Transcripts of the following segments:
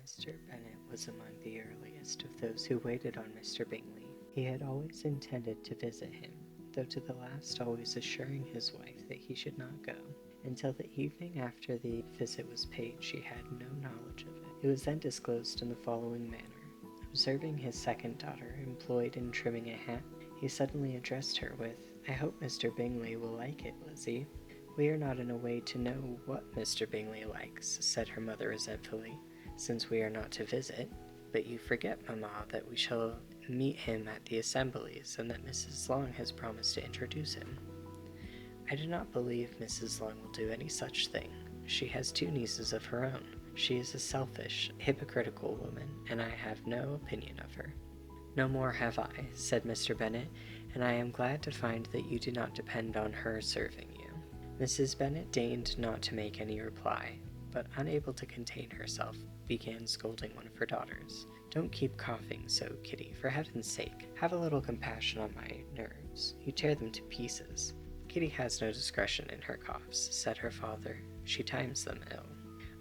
Mr. Bennet was among the earliest of those who waited on Mr. Bingley. He had always intended to visit him, though to the last always assuring his wife that he should not go. Until the evening after the visit was paid, she had no knowledge of it. It was then disclosed in the following manner. Observing his second daughter employed in trimming a hat, he suddenly addressed her with, "I hope Mr. Bingley will like it, Lizzie." "We are not in a way to know what Mr. Bingley likes," said her mother resentfully, "since we are not to visit. But you forget, mamma, that we shall meet him at the assemblies, and that Mrs. Long has promised to introduce him." "I do not believe Mrs. Long will do any such thing. She has 2 nieces of her own. She is a selfish, hypocritical woman, and I have no opinion of her." "No more have I," said Mr. Bennet, "and I am glad to find that you do not depend on her serving you." Mrs. Bennet deigned not to make any reply, but unable to contain herself, began scolding one of her daughters. "Don't keep coughing so, Kitty, for heaven's sake. Have a little compassion on my nerves. You tear them to pieces." "Kitty has no discretion in her coughs," said her father. "She times them ill."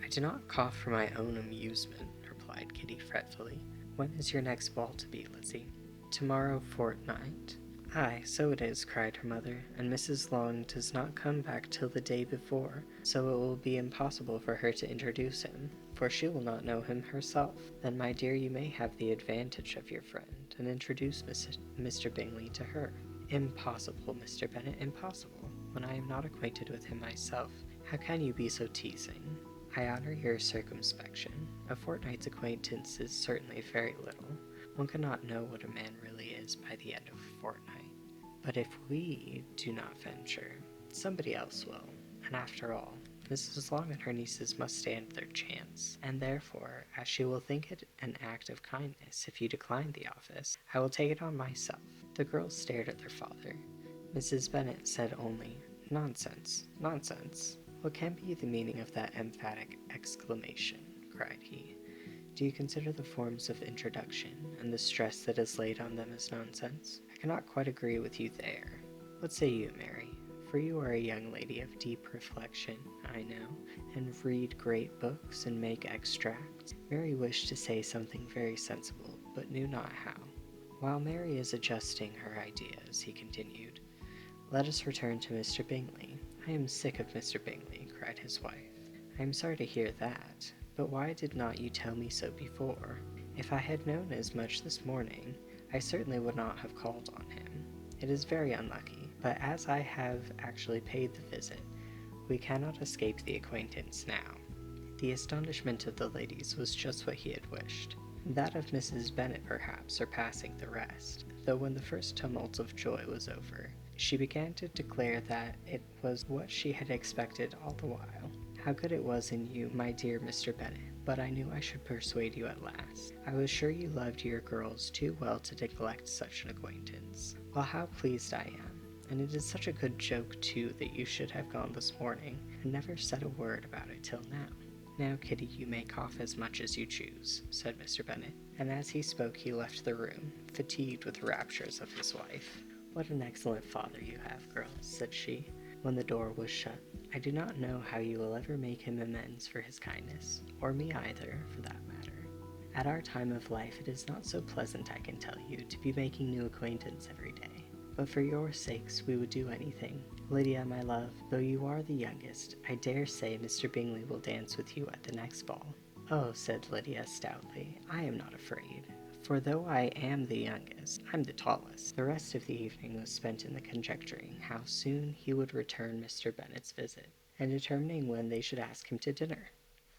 "I do not cough for my own amusement," replied Kitty fretfully. "When is your next ball to be, Lizzie?" "Tomorrow fortnight." "Aye, so it is," cried her mother, "and Mrs. Long does not come back till the day before, so it will be impossible for her to introduce him, for she will not know him herself. Then, my dear, you may have the advantage of your friend, and introduce Mr. Bingley to her." "Impossible, Mr. Bennet, impossible. When I am not acquainted with him myself, how can you be so teasing?" "I honor your circumspection. A fortnight's acquaintance is certainly very little. One cannot know what a man really is by the end of a fortnight. But if we do not venture, somebody else will, and after all, Mrs. Long and her nieces must stand their chance, and therefore, as she will think it an act of kindness if you decline the office, I will take it on myself." The girls stared at their father. Mrs. Bennet said only, "Nonsense, nonsense." "What can be the meaning of that emphatic exclamation?" cried he. "Do you consider the forms of introduction, and the stress that is laid on them as nonsense? I cannot quite agree with you there. What say you, Mary? For you are a young lady of deep reflection, I know, and read great books and make extracts." Mary wished to say something very sensible, but knew not how. "While Mary is adjusting her ideas," he continued, "let us return to Mr. Bingley." "I am sick of Mr. Bingley," cried his wife. "I am sorry to hear that, but why did not you tell me so before? If I had known as much this morning, I certainly would not have called on him. It is very unlucky, but as I have actually paid the visit, we cannot escape the acquaintance now." The astonishment of the ladies was just what he had wished. That of Mrs. Bennet perhaps surpassing the rest, though when the first tumult of joy was over, she began to declare that it was what she had expected all the while. "How good it was in you, my dear Mr. Bennet, but I knew I should persuade you at last. I was sure you loved your girls too well to neglect such an acquaintance. Well, how pleased I am, and it is such a good joke too that you should have gone this morning, and never said a word about it till now." "Now, Kitty, you may cough as much as you choose," said Mr. Bennet, and as he spoke he left the room, fatigued with the raptures of his wife. "What an excellent father you have, girls," said she, when the door was shut. "I do not know how you will ever make him amends for his kindness, or me either, for that matter. At our time of life it is not so pleasant, I can tell you, to be making new acquaintance every day. But for your sakes we would do anything. Lydia, my love, though you are the youngest, I dare say Mr. Bingley will dance with you at the next ball." "Oh," said Lydia stoutly, "I am not afraid, for though I am the youngest, I'm the tallest." The rest of the evening was spent in the conjecturing how soon he would return Mr. Bennet's visit, and determining when they should ask him to dinner.